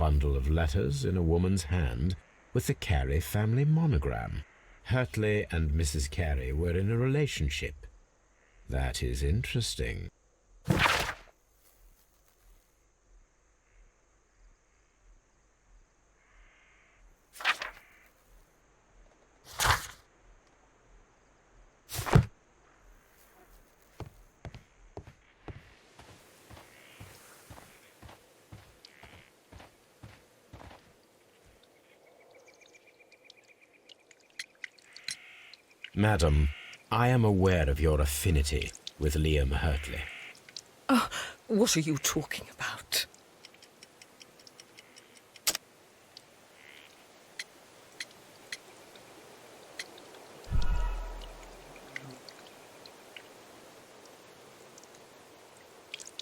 bundle of letters in a woman's hand with the Carey family monogram. Hurtley and Mrs. Carey were in a relationship. That is interesting. Madam, I am aware of your affinity with Liam Hurtley. Oh, what are you talking about?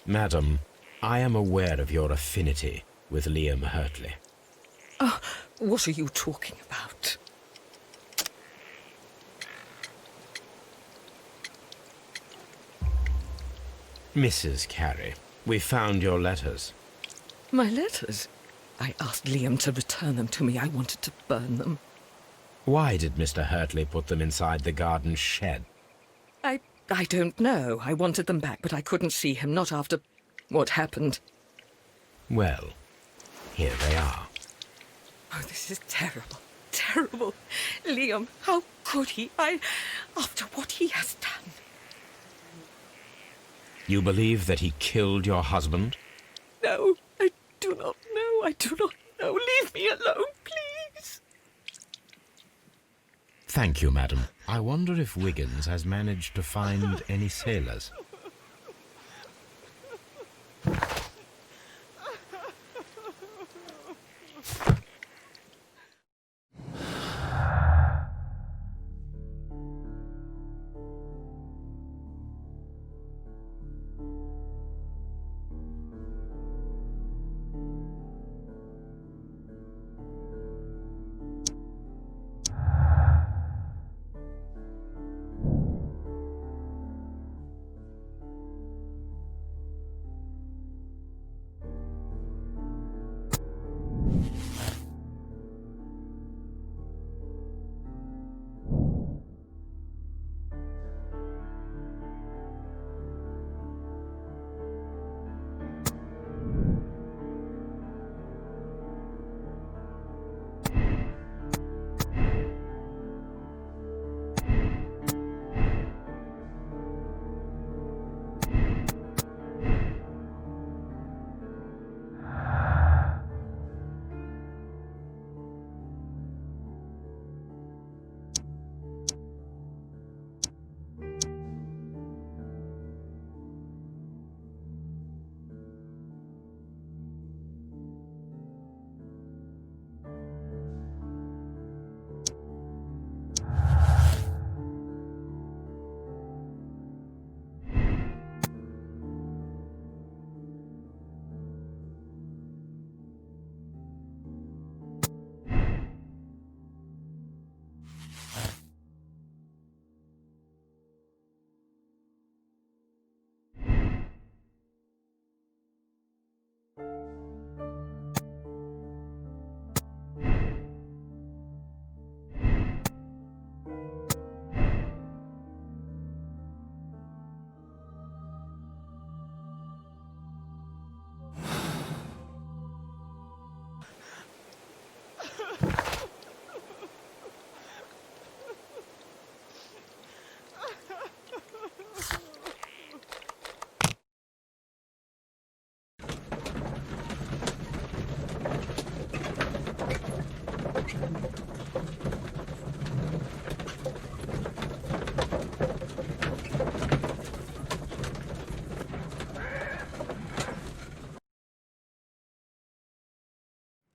Madam, I am aware of your affinity with Liam Hurtley. Oh, what are you talking about? Mrs. Carey, we found your letters. My letters? I asked Liam to return them to me. I wanted to burn them. Why did Mr. Hurtley put them inside the garden shed? I don't know. I wanted them back, but I couldn't see him, not after what happened. Well, here they are. Oh, this is terrible. Terrible. Liam, how could he? After what he has done. You believe that he killed your husband? No, I do not know. I do not know. Leave me alone, please. Thank you, madam. I wonder if Wiggins has managed to find any sailors.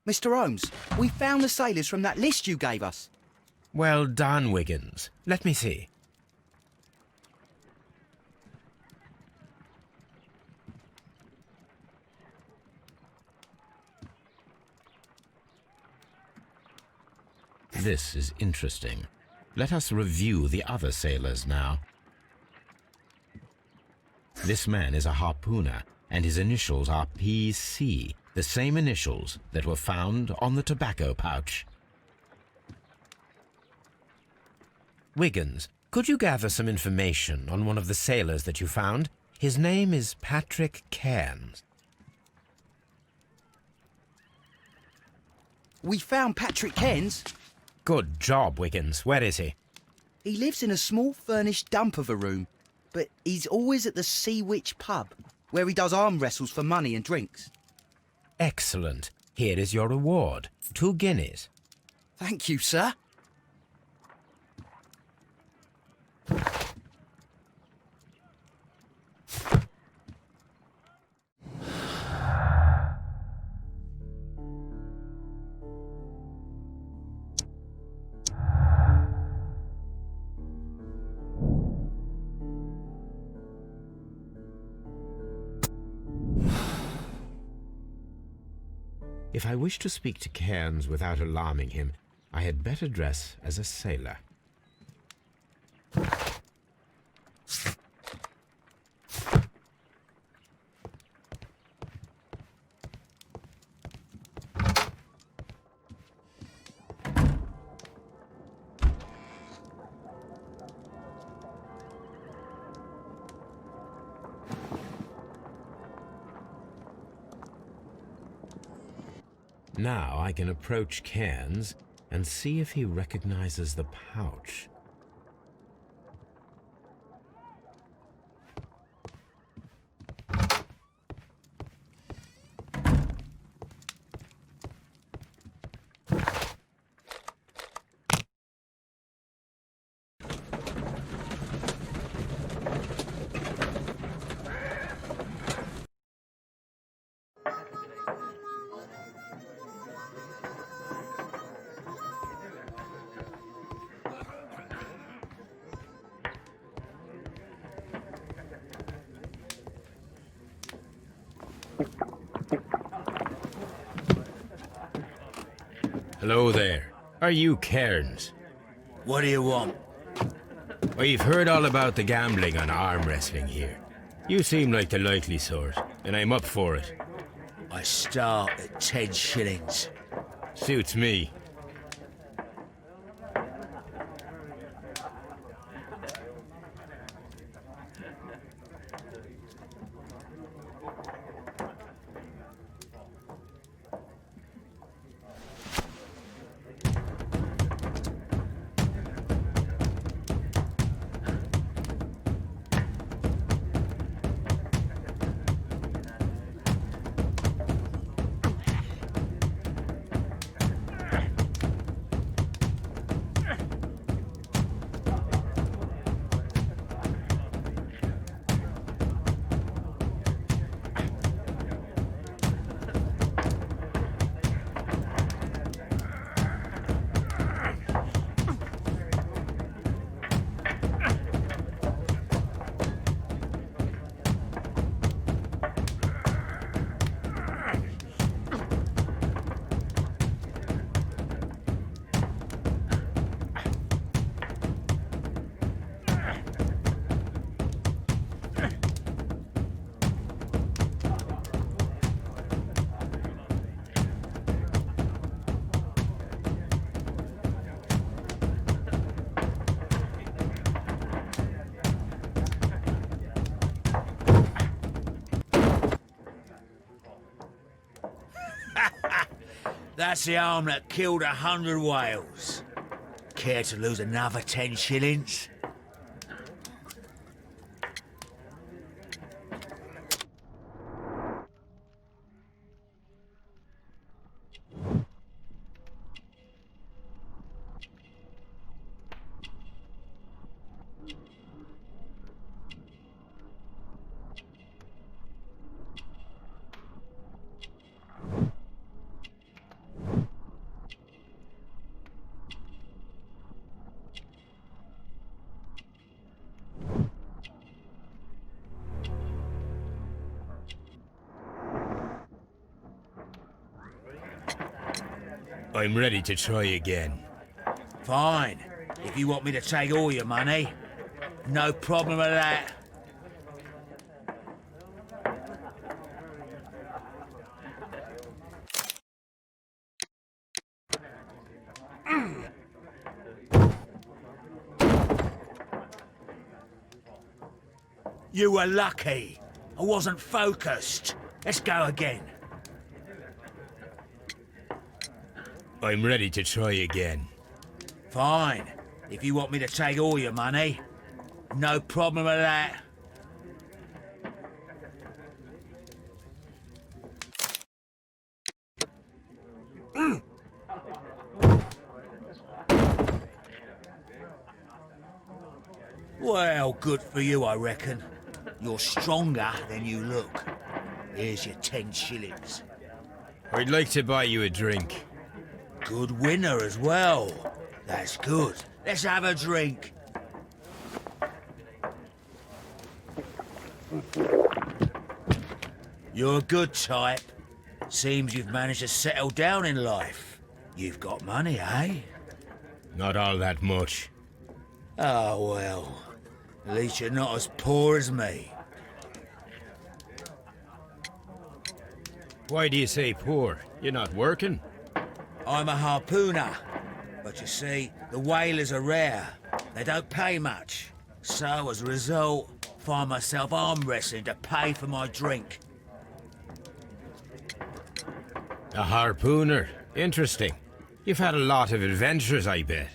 Mr. Holmes, we found the sailors from that list you gave us. Well done, Wiggins. Let me see. This is interesting. Let us review the other sailors now. This man is a harpooner, and his initials are PC. the same initials that were found on the tobacco pouch. Wiggins, could you gather some information on one of the sailors that you found? His name is Patrick Cairnes. We found Patrick Cairnes. Good job, Wiggins. Where is he? He lives in a small furnished dump of a room, but he's always at the Sea Witch pub, where he does arm wrestles for money and drinks. Excellent. Here is your reward. 2 guineas. Thank you, sir. If I wish to speak to Cairns without alarming him, I had better dress as a sailor. Now I can approach Cairns and see if he recognizes the pouch. Hello there. Are you Cairns? What do you want? We've heard all about the gambling and arm wrestling here. You seem like the likely sort, and I'm up for it. I start at 10 shillings. Suits me. That's the arm that killed 100 whales. Care to lose another 10 shillings? I'm ready to try again. Fine. If you want me to take all your money, no problem with that. You were lucky. I wasn't focused. Let's go again. I'm ready to try again. Fine. If you want me to take all your money, no problem with that. Well, good for you, I reckon. You're stronger than you look. Here's your 10 shillings. I'd like to buy you a drink. Good winner as well. That's good. Let's have a drink. You're a good type. Seems you've managed to settle down in life. You've got money, eh? Not all that much. Oh, well. At least you're not as poor as me. Why do you say poor? You're not working? I'm a harpooner. But you see, the whalers are rare. They don't pay much. So, as a result, find myself arm wrestling to pay for my drink. A harpooner. Interesting. You've had a lot of adventures, I bet.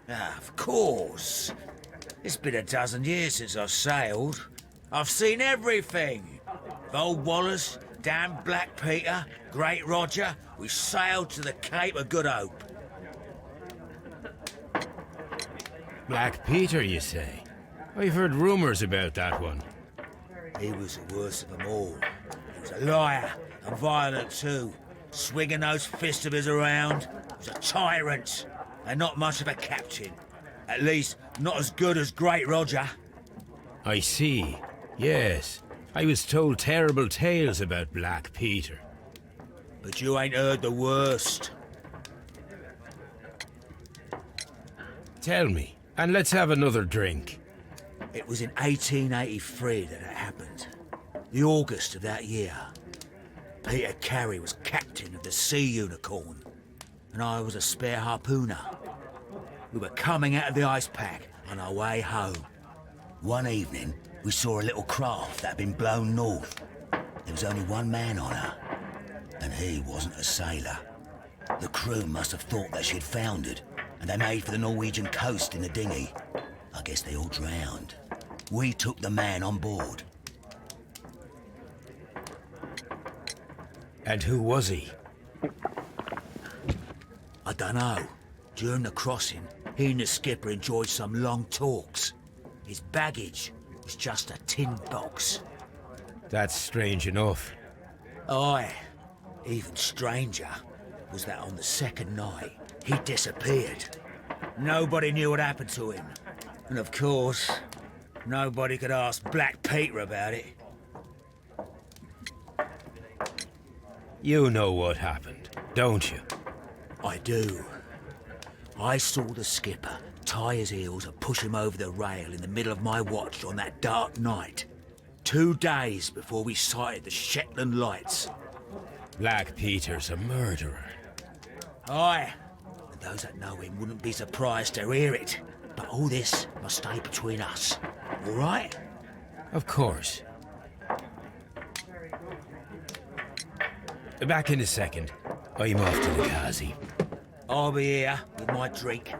Ah, of course. It's been a dozen years since I've sailed. I've seen everything. Old Wallace, damn Black Peter, Great Roger, we sailed to the Cape of Good Hope. Black Peter, you say? I've heard rumours about that one. He was the worst of them all. He was a liar, and violent too. Swinging those fists of his around. He was a tyrant, and not much of a captain. At least, not as good as Great Roger. I see. Yes. I was told terrible tales about Black Peter. But you ain't heard the worst. Tell me, and let's have another drink. It was in 1883 that it happened. The August of that year. Peter Carey was captain of the Sea Unicorn, and I was a spare harpooner. We were coming out of the ice pack on our way home. One evening, we saw a little craft that had been blown north. There was only one man on her, and he wasn't a sailor. The crew must have thought that she'd foundered, and they made for the Norwegian coast in the dinghy. I guess they all drowned. We took the man on board. And who was he? I dunno. During the crossing, he and the skipper enjoyed some long talks. His baggage was just a tin box. That's strange enough. Aye. Even stranger was that on the second night, he disappeared. Nobody knew what happened to him. And of course, nobody could ask Black Peter about it. You know what happened, don't you? I do. I saw the skipper tie his heels and push him over the rail in the middle of my watch on that dark night. 2 days before we sighted the Shetland lights. Black Peter's a murderer. Aye. And those that know him wouldn't be surprised to hear it. But all this must stay between us. All right? Of course. Back in a second. I'm off to the Kazi. I'll be here with my drink.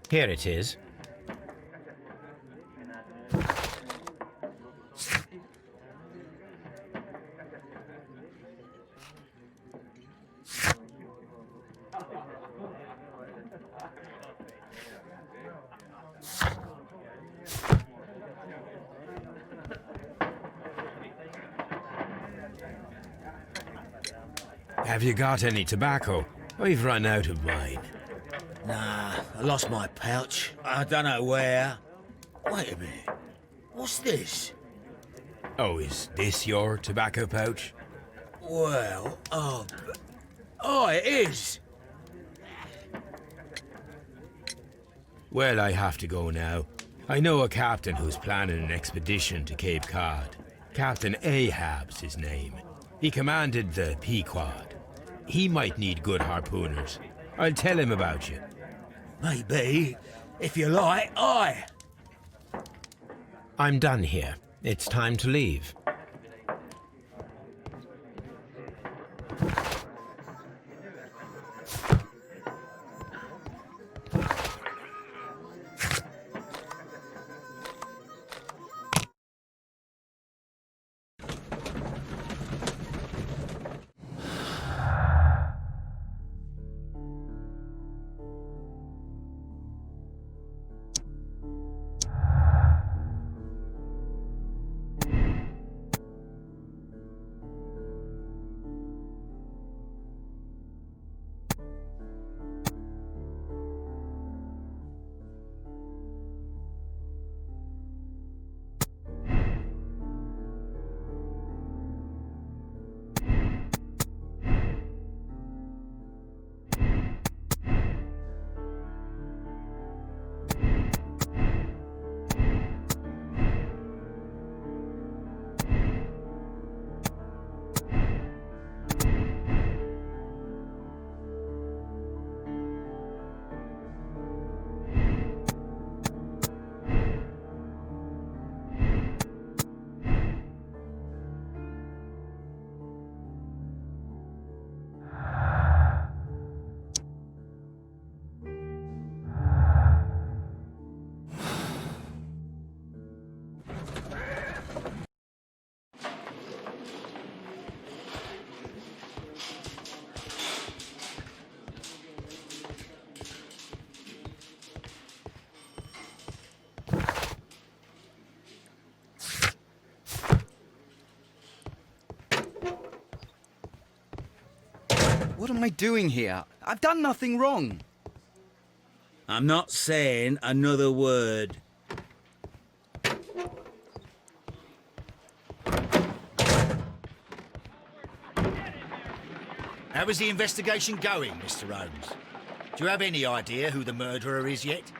Here it is. Have you got any tobacco? I've run out of mine. Nah, I lost my pouch. I don't know where. Wait a minute. What's this? Oh, is this your tobacco pouch? Well, oh, it is. Well, I have to go now. I know a captain who's planning an expedition to Cape Cod. Captain Ahab's his name. He commanded the Pequod. He might need good harpooners. I'll tell him about you. Maybe, if you like, I. I'm done here. It's time to leave. What am I doing here? I've done nothing wrong. I'm not saying another word. How is the investigation going, Mr. Holmes? Do you have any idea who the murderer is yet?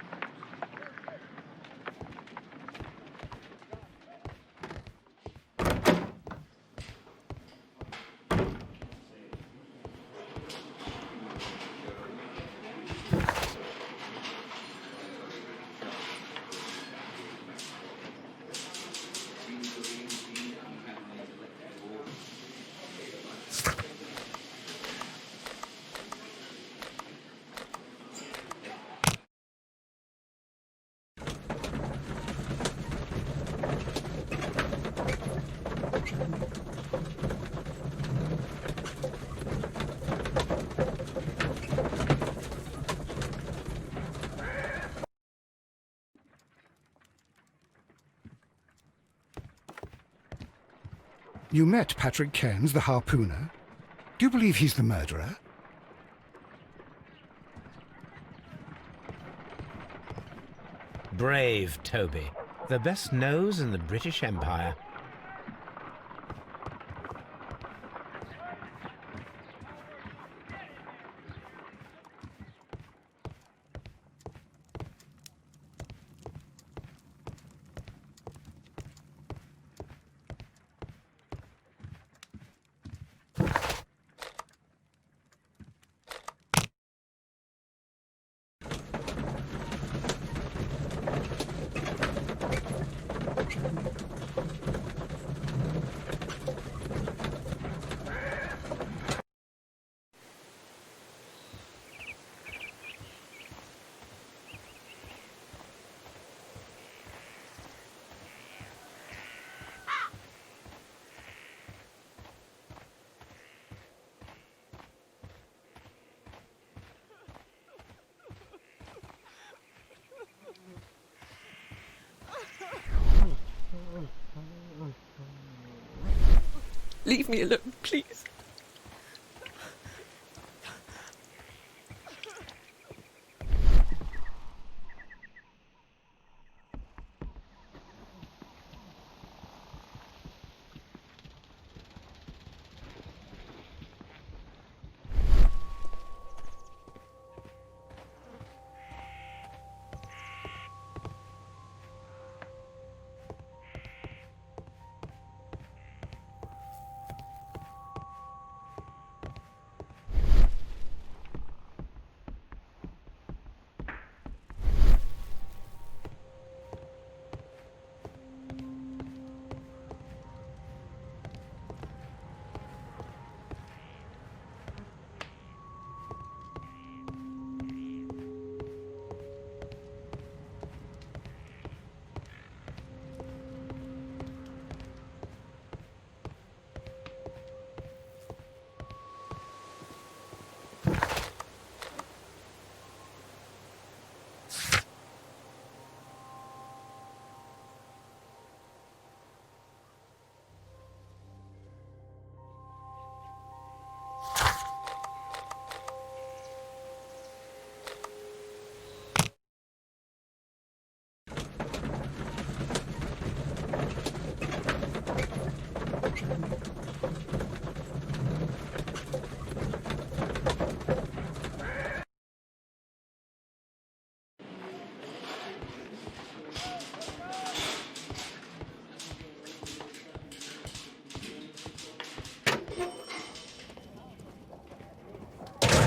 You met Patrick Cairnes, the harpooner. Do you believe he's the murderer? Brave Toby. The best nose in the British Empire. Leave me alone, please.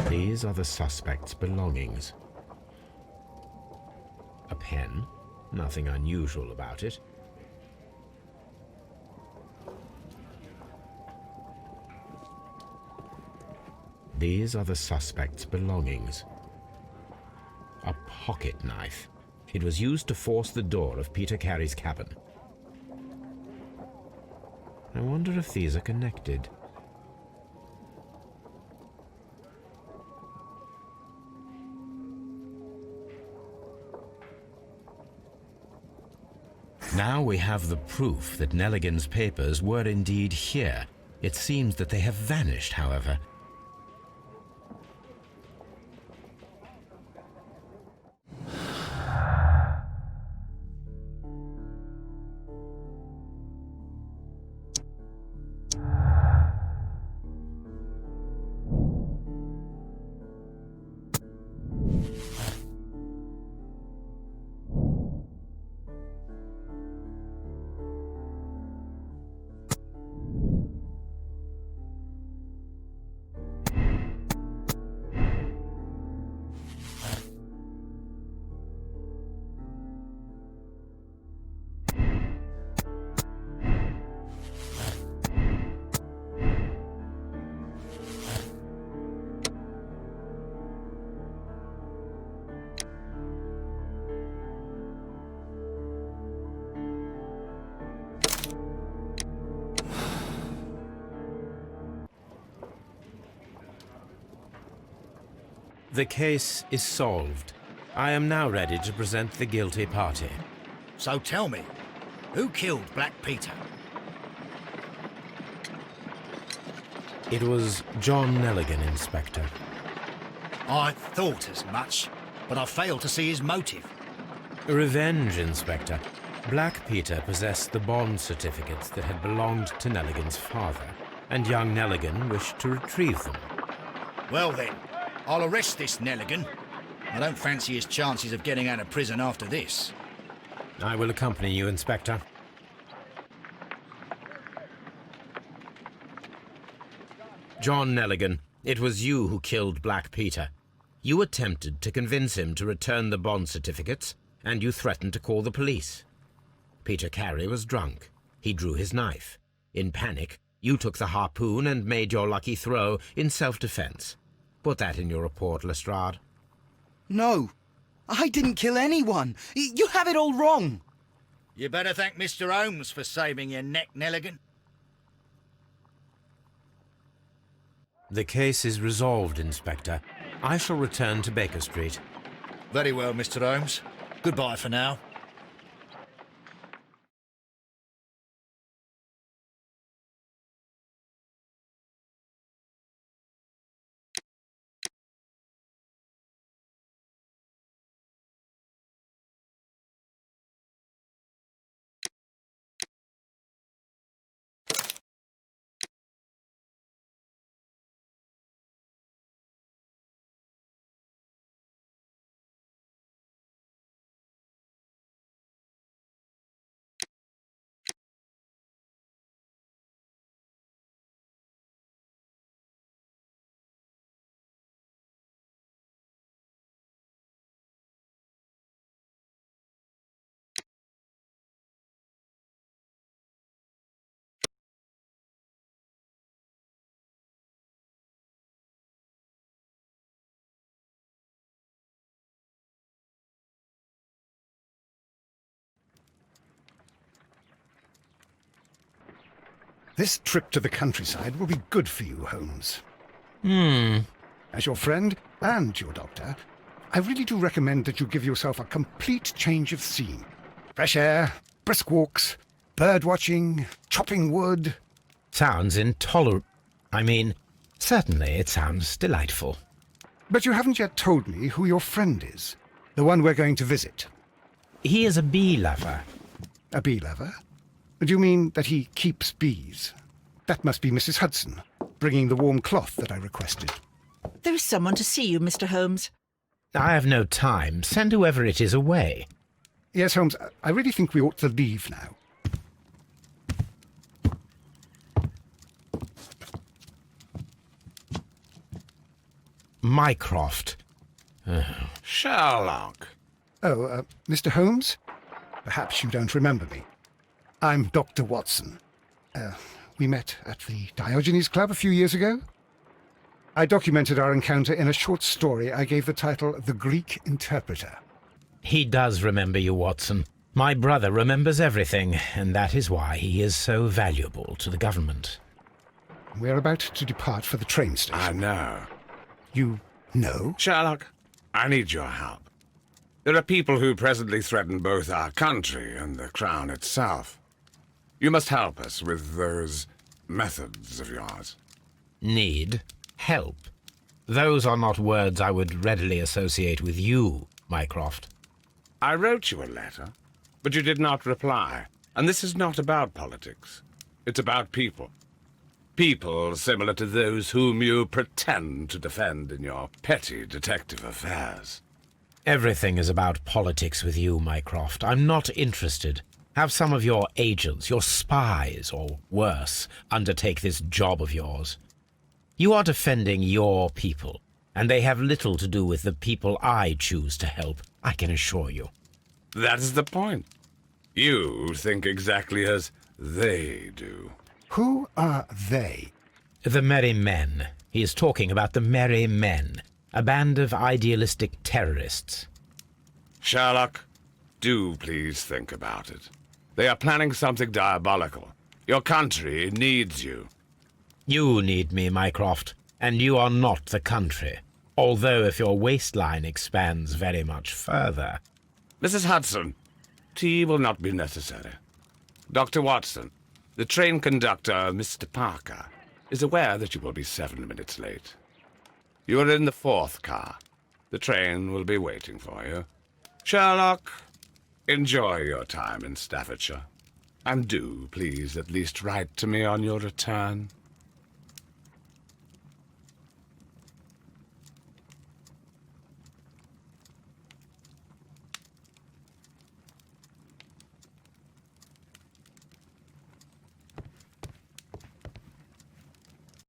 These are the suspect's belongings. A pen, nothing unusual about it. These are the suspect's belongings. A pocket knife. It was used to force the door of Peter Carey's cabin. I wonder if these are connected. Now we have the proof that Nelligan's papers were indeed here. It seems that they have vanished, however. The case is solved. I am now ready to present the guilty party. So tell me, who killed Black Peter? It was John Nelligan, Inspector. I thought as much, but I failed to see his motive. Revenge, Inspector. Black Peter possessed the bond certificates that had belonged to Nelligan's father, and young Nelligan wished to retrieve them. Well then, I'll arrest this Nelligan. I don't fancy his chances of getting out of prison after this. I will accompany you, Inspector. John Nelligan, it was you who killed Black Peter. You attempted to convince him to return the bond certificates, and you threatened to call the police. Peter Carey was drunk. He drew his knife. In panic, you took the harpoon and made your lucky throw in self-defense. Put that in your report, Lestrade. No, I didn't kill anyone. You have it all wrong. You better thank Mr. Holmes for saving your neck, Nelligan. The case is resolved, Inspector. I shall return to Baker Street. Very well, Mr. Holmes. Goodbye for now. This trip to the countryside will be good for you, Holmes. As your friend and your doctor, I really do recommend that you give yourself a complete change of scene. Fresh air, brisk walks, bird watching, chopping wood. Sounds intolerable. Certainly it sounds delightful. But you haven't yet told me who your friend is, the one we're going to visit. He is a bee lover. A bee lover? Do you mean that he keeps bees? That must be Mrs. Hudson, bringing the warm cloth that I requested. There is someone to see you, Mr. Holmes. I have no time. Send whoever it is away. Yes, Holmes, I really think we ought to leave now. Mycroft. Sherlock. Oh, Mr. Holmes? Perhaps you don't remember me. I'm Dr. Watson. We met at the Diogenes Club a few years ago. I documented our encounter in a short story I gave the title The Greek Interpreter. He does remember you, Watson. My brother remembers everything, and that is why he is so valuable to the government. We're about to depart for the train I station. know. You know? Sherlock, I need your help. There are people who presently threaten both our country and the Crown itself. You must help us with those methods of yours. Need? Help? Those are not words I would readily associate with you, Mycroft. I wrote you a letter, but you did not reply. And this is not about politics. It's about people. People similar to those whom you pretend to defend in your petty detective affairs. Everything is about politics with you, Mycroft. I'm not interested. Have some of your agents, your spies, or worse, undertake this job of yours. You are defending your people, and they have little to do with the people I choose to help, I can assure you. That is the point. You think exactly as they do. Who are they? The Merry Men. He is talking about the Merry Men, a band of idealistic terrorists. Sherlock, do please think about it. They are planning something diabolical. Your country needs you. You need me, Mycroft, and you are not the country, although if your waistline expands very much further. Mrs. Hudson, tea will not be necessary. Dr. Watson, the train conductor, Mr. Parker, is aware that you will be 7 minutes late. You are in the 4th car. The train will be waiting for you. Sherlock, enjoy your time in Staffordshire. And do, please, at least write to me on your return.